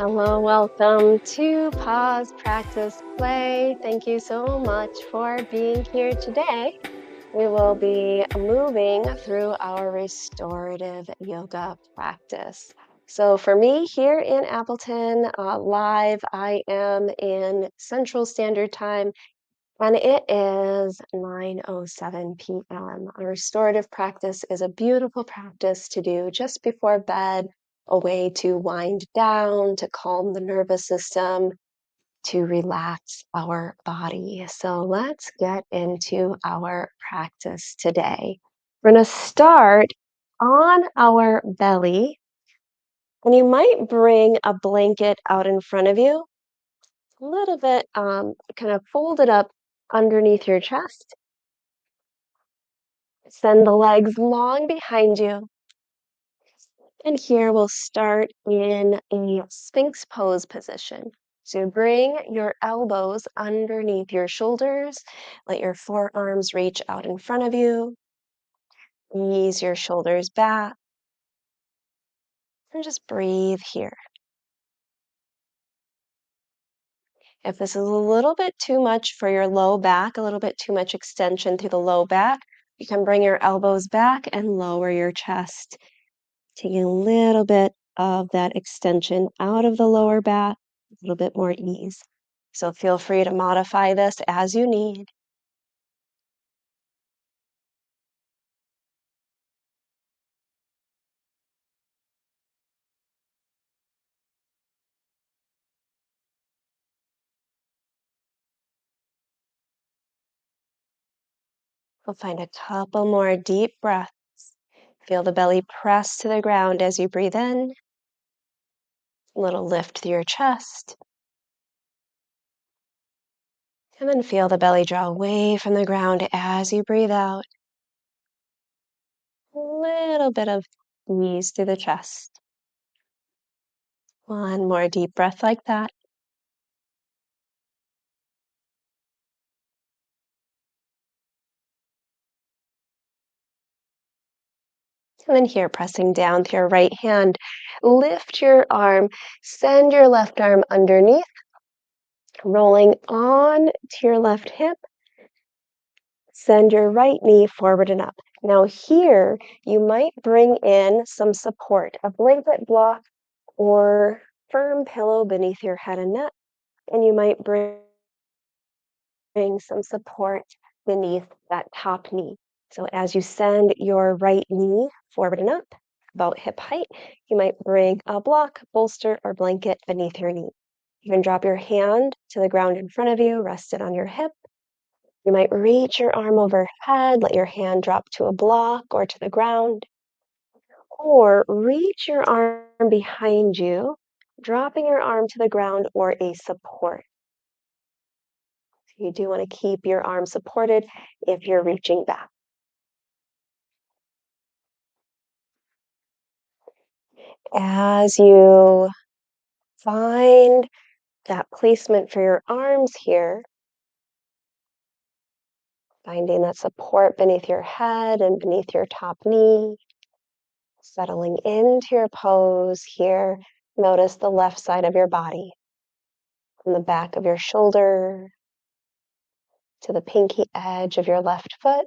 Hello, welcome to Pause, Practice, Play. Thank you so much for being here today. We will be moving through our restorative yoga practice. So, for me here in Appleton, live, I am in Central Standard Time and it is 9:07 p.m. A restorative practice is a beautiful practice to do just before bed, a way to wind down, to calm the nervous system, to relax our body. So let's get into our practice today. We're going to start on our belly, and you might bring a blanket out in front of you, a little bit kind of folded up underneath your chest. Send the legs long behind you. And here we'll start in a Sphinx pose position. So bring your elbows underneath your shoulders. Let your forearms reach out in front of you. Ease your shoulders back. And just breathe here. If this is a little bit too much for your low back, a little bit too much extension through the low back, you can bring your elbows back and lower your chest. Taking a little bit of that extension out of the lower back, a little bit more ease. So feel free to modify this as you need. We'll find a couple more deep breaths. Feel the belly press to the ground as you breathe in. A little lift through your chest. And then feel the belly draw away from the ground as you breathe out. A little bit of ease through the chest. One more deep breath like that. And then here, pressing down with your right hand, lift your arm, send your left arm underneath, rolling on to your left hip, send your right knee forward and up. Now here, you might bring in some support, a blanket block or firm pillow beneath your head and neck, and you might bring some support beneath that top knee. So as you send your right knee forward and up, about hip height, you might bring a block, bolster, or blanket beneath your knee. You can drop your hand to the ground in front of you, rest it on your hip. You might reach your arm overhead, let your hand drop to a block or to the ground, or reach your arm behind you, dropping your arm to the ground or a support. You do want to keep your arm supported if you're reaching back. As you find that placement for your arms here, finding that support beneath your head and beneath your top knee, settling into your pose here. Notice the left side of your body, from the back of your shoulder to the pinky edge of your left foot,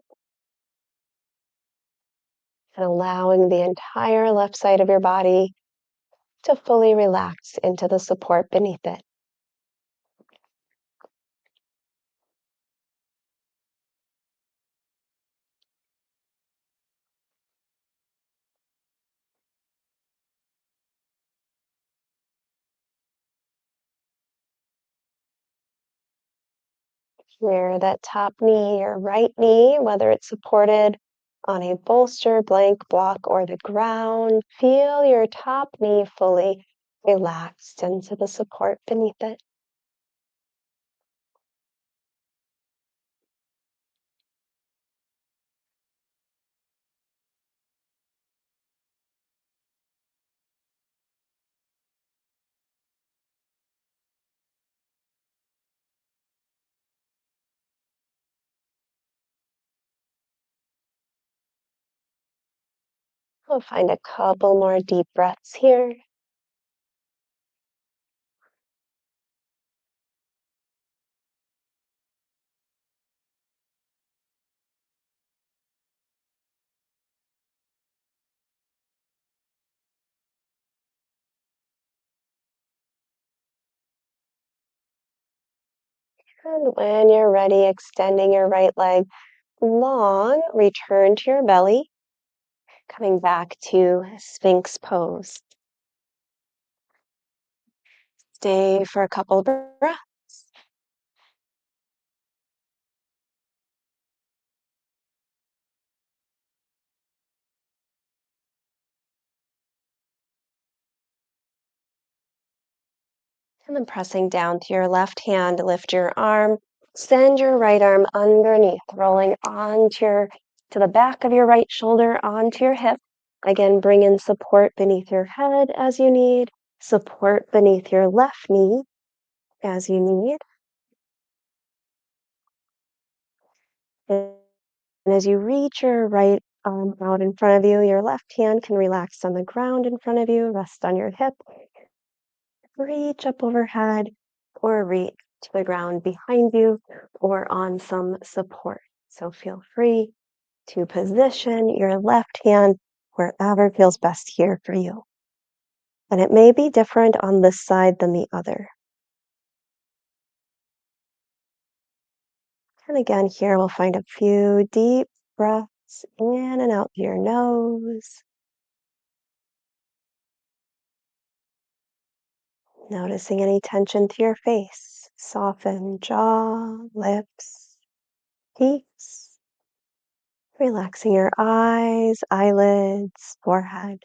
and allowing the entire left side of your body to fully relax into the support beneath it. Here, that top knee or right knee, whether it's supported on a bolster, blank, block, or the ground, feel your top knee fully relaxed into the support beneath it. We'll find a couple more deep breaths here. And when you're ready, extending your right leg long, return to your belly, coming back to Sphinx pose. Stay for a couple breaths. And then pressing down to your left hand, lift your arm, send your right arm underneath, rolling to the back of your right shoulder, onto your hip. Again, bring in support beneath your head as you need, support beneath your left knee as you need. And as you reach your right arm out in front of you, your left hand can relax on the ground in front of you, rest on your hip, reach up overhead, or reach to the ground behind you or on some support. So feel free to position your left hand wherever feels best here for you. And it may be different on this side than the other. And again, here we'll find a few deep breaths in and out through your nose. Noticing any tension to your face, soften jaw, lips, cheeks, relaxing your eyes, eyelids, forehead.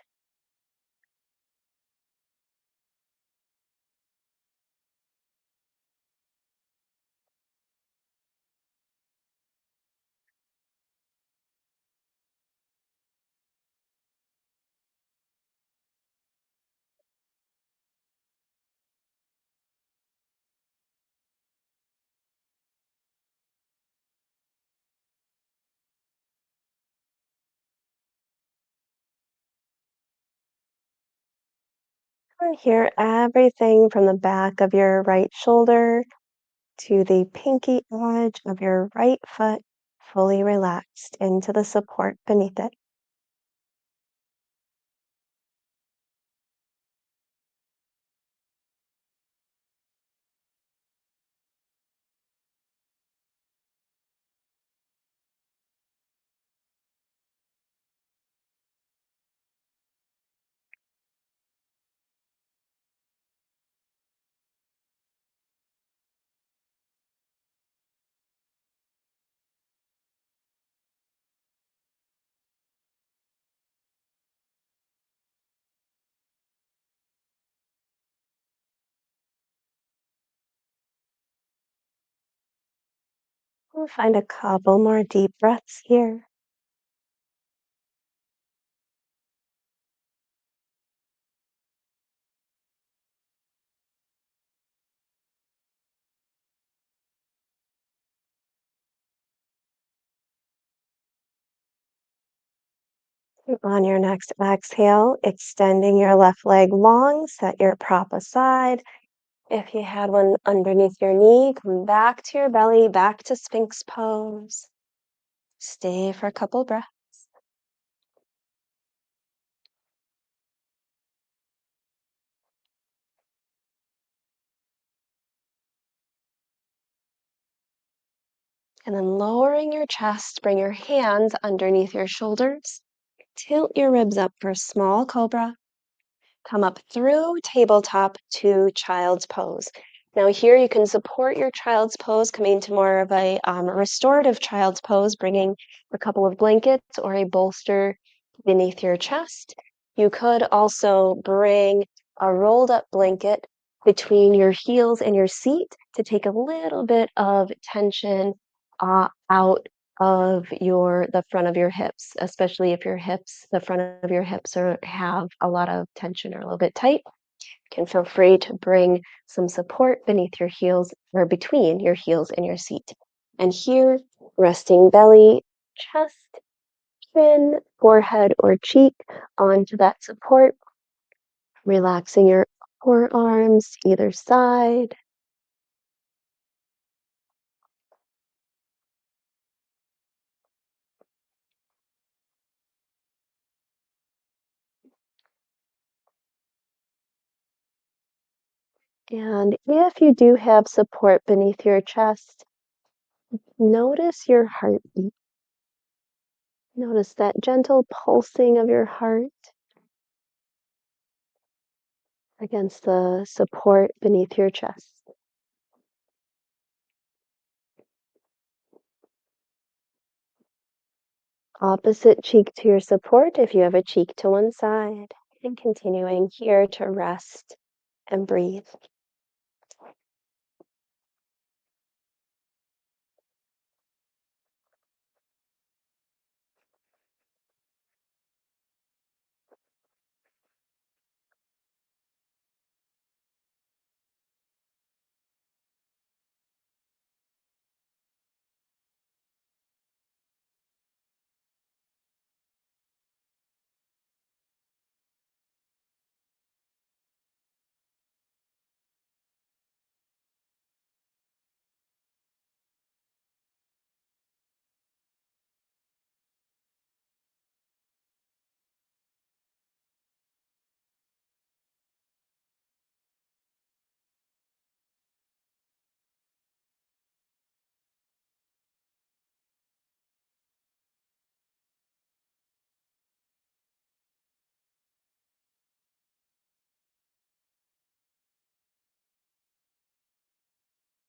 And here, everything from the back of your right shoulder to the pinky edge of your right foot, fully relaxed into the support beneath it. We'll find a couple more deep breaths here. On your next exhale, extending your left leg long, set your prop aside. If you had one underneath your knee, come back to your belly, back to Sphinx pose. Stay for a couple breaths. And then lowering your chest, bring your hands underneath your shoulders. Tilt your ribs up for small cobra. Come up through tabletop to child's pose. Now here you can support your child's pose, coming to more of a restorative child's pose, bringing a couple of blankets or a bolster beneath your chest. You could also bring a rolled up blanket between your heels and your seat to take a little bit of tension out of the front of your hips, especially if the front of your hips have a lot of tension or a little bit tight. You can feel free to bring some support beneath your heels or between your heels and your seat. And here, resting belly, chest, chin, forehead, or cheek onto that support, relaxing your forearms either side. And if you do have support beneath your chest, notice your heartbeat. Notice that gentle pulsing of your heart against the support beneath your chest. Opposite cheek to your support if you have a cheek to one side. And continuing here to rest and breathe.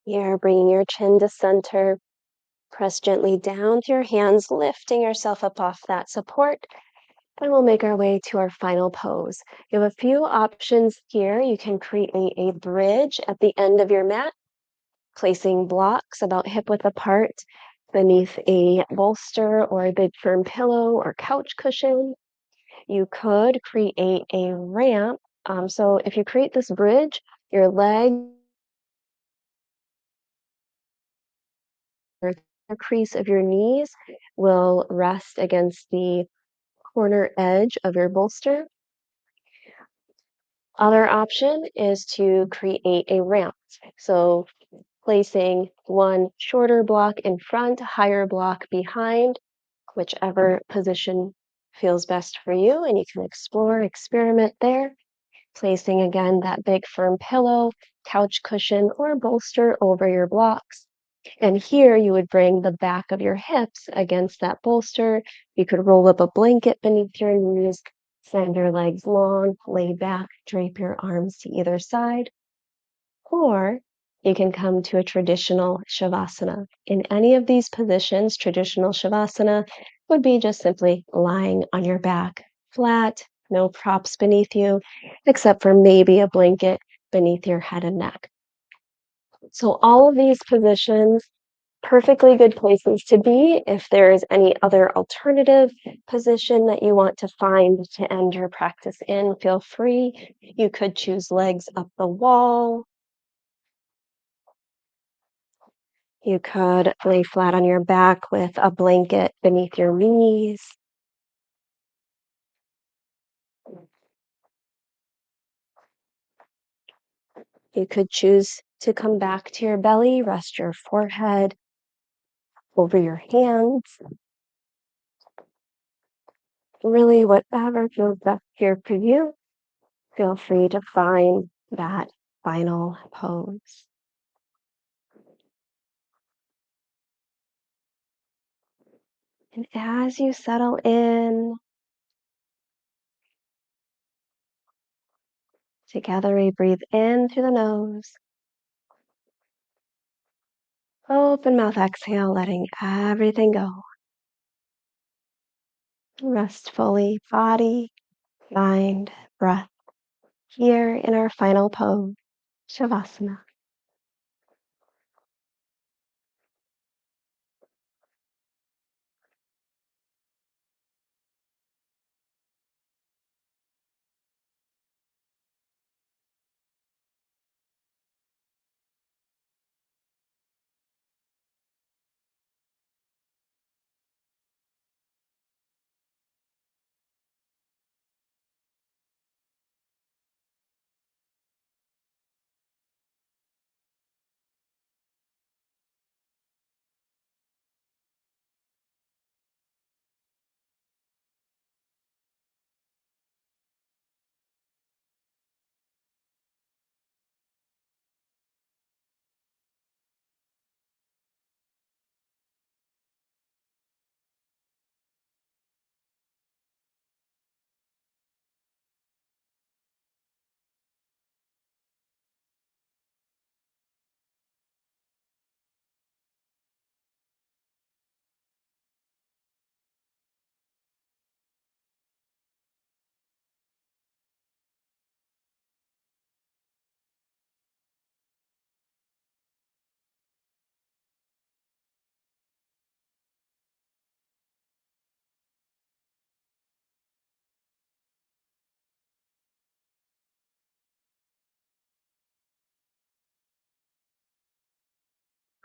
Here, bringing your chin to center. Press gently down with your hands, lifting yourself up off that support. And we'll make our way to our final pose. You have a few options here. You can create a bridge at the end of your mat, placing blocks about hip width apart beneath a bolster or a big firm pillow or couch cushion. You could create a ramp. So if you create this bridge, your leg or the crease of your knees will rest against the corner edge of your bolster. Other option is to create a ramp. So placing one shorter block in front, higher block behind, whichever position feels best for you, and you can explore, experiment there. Placing again that big firm pillow, couch cushion, or bolster over your blocks. And here you would bring the back of your hips against that bolster. You could roll up a blanket beneath your knees, send your legs long, lay back, drape your arms to either side. Or you can come to a traditional Shavasana. In any of these positions, traditional Shavasana would be just simply lying on your back, flat, no props beneath you, except for maybe a blanket beneath your head and neck. So all of these positions, perfectly good places to be. If there is any other alternative position that you want to find to end your practice in, feel free. You could choose legs up the wall. You could lay flat on your back with a blanket beneath your knees. You could choose to come back to your belly, rest your forehead over your hands. Really, whatever feels best here for you, feel free to find that final pose. And as you settle in, together we breathe in through the nose. Open mouth exhale, letting everything go. Rest fully, body, mind, breath, here in our final pose, Shavasana.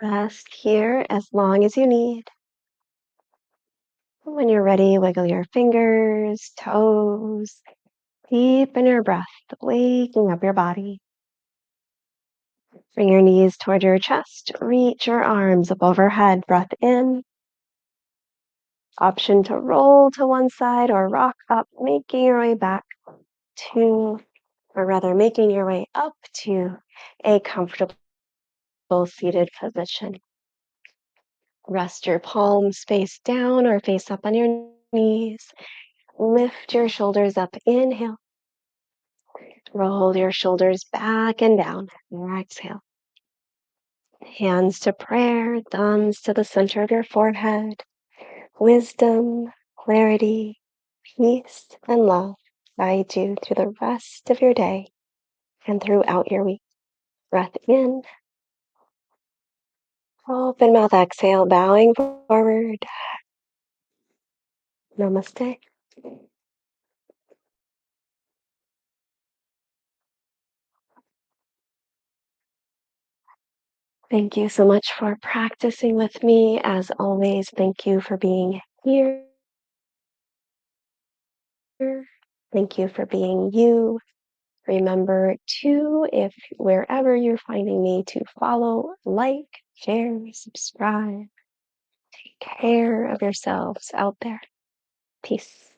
Rest here as long as you need. When you're ready, wiggle your fingers, toes, deepen your breath, waking up your body. Bring your knees toward your chest, reach your arms up overhead, breath in. Option to roll to one side or rock up, making your way back to, or rather making your way up to a comfortable seated position. Rest your palms face down or face up on your knees. Lift your shoulders up, inhale. Roll your shoulders back and down, exhale. Hands to prayer, thumbs to the center of your forehead. Wisdom, clarity, peace, and love guide you through the rest of your day and throughout your week. Breath in, open mouth, exhale, bowing forward. Namaste. Thank you so much for practicing with me. As always, thank you for being here. Thank you for being you. Remember to, if wherever you're finding me, to follow, like, share, subscribe. Take care of yourselves out there. Peace.